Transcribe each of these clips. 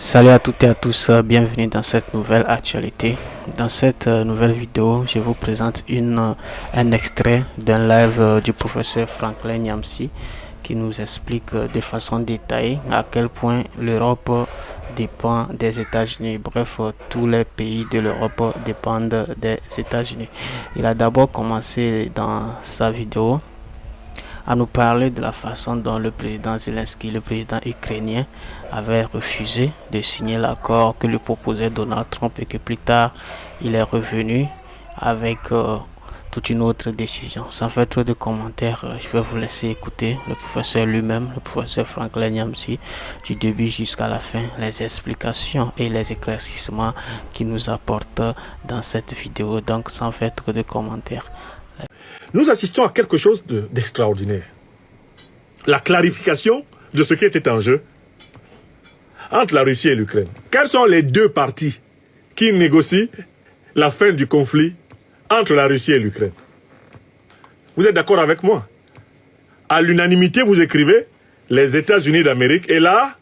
Salut à toutes et à tous, bienvenue dans cette nouvelle actualité. Dans cette nouvelle vidéo, je vous présente un extrait d'un live du professeur Franklin Nyamsi qui nous explique de façon détaillée à quel point l'Europe dépend des États-Unis. Bref, tous les pays de l'Europe dépendent des États-Unis. Il a d'abord commencé dans sa vidéo à nous parler de la façon dont le président Zelensky, le président ukrainien, avait refusé de signer l'accord que lui proposait Donald Trump et que plus tard il est revenu avec toute une autre décision. Sans faire trop de commentaires, je vais vous laisser écouter le professeur lui-même, le professeur Franklin Nyamsi, du début jusqu'à la fin, les explications et les éclaircissements qu'il nous apporte dans cette vidéo. Donc sans faire trop de commentaires. Nous assistons à quelque chose d'extraordinaire. La clarification de ce qui était en jeu entre la Russie et l'Ukraine. Quelles sont les deux parties qui négocient la fin du conflit entre la Russie et l'Ukraine? Vous êtes d'accord avec moi? À l'unanimité, vous écrivez les États-Unis d'Amérique et la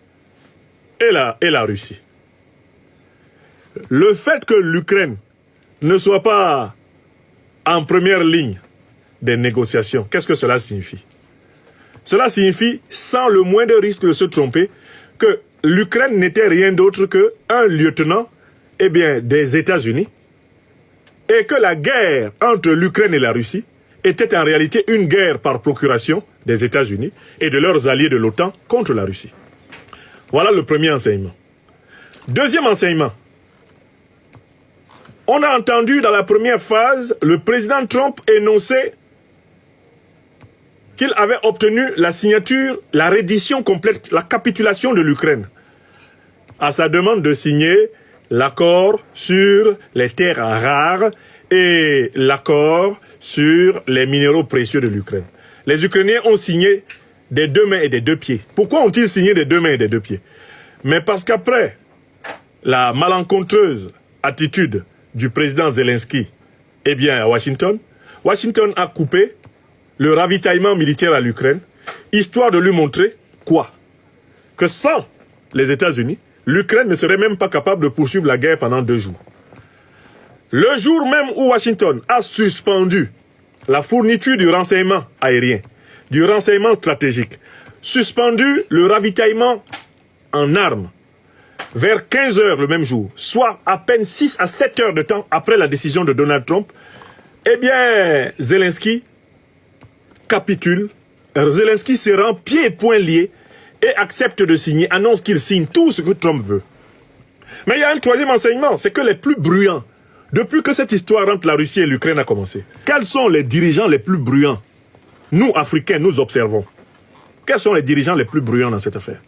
Russie. Le fait que l'Ukraine ne soit pas en première ligne des négociations, qu'est-ce que cela signifie? Cela signifie, sans le moindre risque de se tromper, que l'Ukraine n'était rien d'autre qu'un lieutenant des États-Unis et que la guerre entre l'Ukraine et la Russie était en réalité une guerre par procuration des États-Unis et de leurs alliés de l'OTAN contre la Russie. Voilà le premier enseignement. Deuxième enseignement. On a entendu dans la première phase le président Trump énoncer qu'il avait obtenu la signature, la reddition complète, la capitulation de l'Ukraine à sa demande de signer l'accord sur les terres rares et l'accord sur les minéraux précieux de l'Ukraine. Les Ukrainiens ont signé des deux mains et des deux pieds. Pourquoi ont-ils signé des deux mains et des deux pieds? Mais parce qu'après la malencontreuse attitude du président Zelensky à Washington a coupé le ravitaillement militaire à l'Ukraine, histoire de lui montrer quoi? Que sans les États-Unis, l'Ukraine ne serait même pas capable de poursuivre la guerre pendant 2 jours. Le jour même où Washington a suspendu la fourniture du renseignement aérien, du renseignement stratégique, suspendu le ravitaillement en armes, vers 15 heures le même jour, soit à peine 6 à 7 heures de temps après la décision de Donald Trump, Zelensky capitule, Zelensky se rend pieds et poings liés et accepte de signer, annonce qu'il signe tout ce que Trump veut. Mais il y a un troisième enseignement, c'est que les plus bruyants, depuis que cette histoire entre la Russie et l'Ukraine a commencé, quels sont les dirigeants les plus bruyants? Nous, Africains, nous observons. Quels sont les dirigeants les plus bruyants dans cette affaire?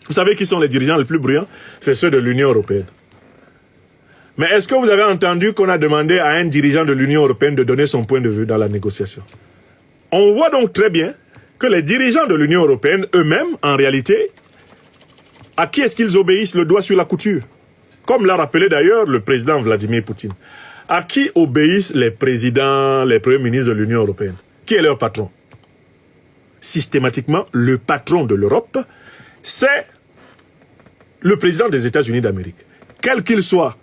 Vous savez qui sont les dirigeants les plus bruyants? C'est ceux de l'Union européenne. Mais est-ce que vous avez entendu qu'on a demandé à un dirigeant de l'Union européenne de donner son point de vue dans la négociation? On voit donc très bien que les dirigeants de l'Union européenne eux-mêmes, en réalité, à qui est-ce qu'ils obéissent le doigt sur la couture? Comme l'a rappelé d'ailleurs le président Vladimir Poutine. À qui obéissent les présidents, les premiers ministres de l'Union européenne? Qui est leur patron? Systématiquement, le patron de l'Europe, c'est le président des États-Unis d'Amérique. Quel qu'il soit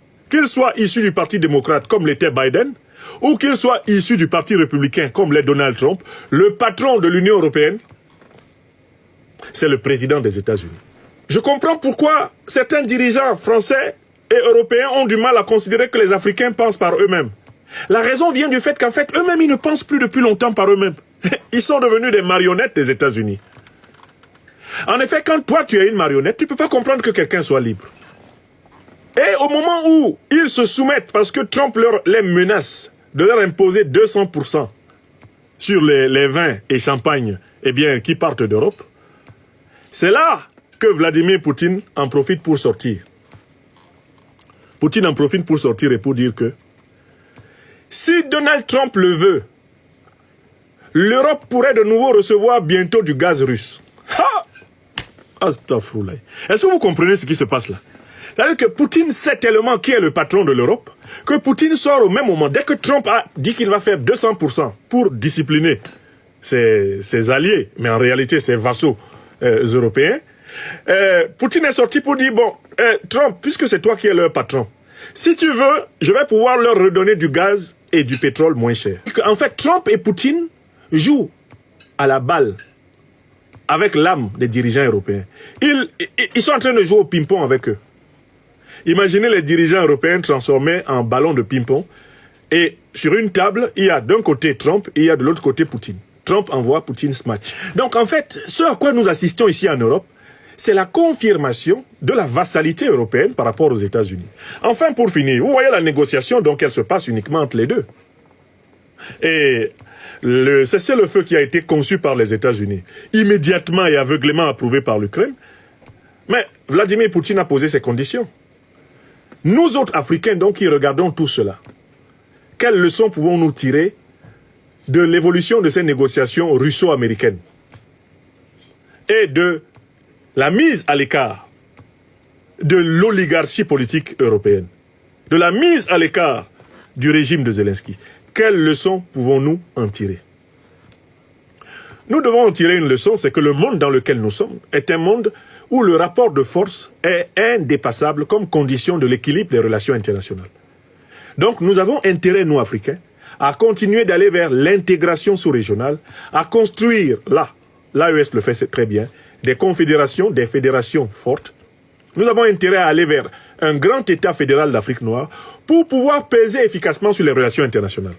issu du Parti démocrate comme l'était Biden, ou qu'il soit issu du Parti républicain comme l'est Donald Trump, le patron de l'Union européenne, c'est le président des États-Unis. Je comprends pourquoi certains dirigeants français et européens ont du mal à considérer que les Africains pensent par eux-mêmes. La raison vient du fait qu'en fait, eux-mêmes, ils ne pensent plus depuis longtemps par eux-mêmes. Ils sont devenus des marionnettes des États-Unis. En effet, quand toi tu es une marionnette, tu ne peux pas comprendre que quelqu'un soit libre. Et au moment où ils se soumettent, parce que Trump les menace de leur imposer 200% sur les vins et champagnes qui partent d'Europe, c'est là que Vladimir Poutine en profite pour sortir. Poutine en profite pour sortir et pour dire que si Donald Trump le veut, l'Europe pourrait de nouveau recevoir bientôt du gaz russe. Astaghfirullah. Est-ce que vous comprenez ce qui se passe là? C'est-à-dire que Poutine sait tellement qui est le patron de l'Europe que Poutine sort au même moment. Dès que Trump a dit qu'il va faire 200% pour discipliner ses alliés, mais en réalité ses vassaux européens, Poutine est sorti pour dire, bon, Trump, puisque c'est toi qui es leur patron, si tu veux, je vais pouvoir leur redonner du gaz et du pétrole moins cher. En fait, Trump et Poutine jouent à la balle avec l'âme des dirigeants européens. Ils sont en train de jouer au ping-pong avec eux. Imaginez les dirigeants européens transformés en ballons de ping-pong. Et sur une table, il y a d'un côté Trump et il y a de l'autre côté Poutine. Trump envoie Poutine ce match. Donc en fait, ce à quoi nous assistons ici en Europe, c'est la confirmation de la vassalité européenne par rapport aux États-Unis. Enfin, pour finir, vous voyez la négociation, donc elle se passe uniquement entre les deux. Et le cessez-le-feu qui a été conçu par les États-Unis, immédiatement et aveuglément approuvé par l'Ukraine, mais Vladimir Poutine a posé ses conditions. Nous autres Africains, donc, qui regardons tout cela, quelles leçons pouvons-nous tirer de l'évolution de ces négociations russo-américaines et de la mise à l'écart de l'oligarchie politique européenne, de la mise à l'écart du régime de Zelensky? Quelles leçons pouvons-nous en tirer? Nous devons en tirer une leçon, c'est que le monde dans lequel nous sommes est un monde où le rapport de force est indépassable comme condition de l'équilibre des relations internationales. Donc nous avons intérêt, nous Africains, à continuer d'aller vers l'intégration sous-régionale, à construire, là, l'AES le fait très bien, des confédérations, des fédérations fortes. Nous avons intérêt à aller vers un grand État fédéral d'Afrique noire pour pouvoir peser efficacement sur les relations internationales.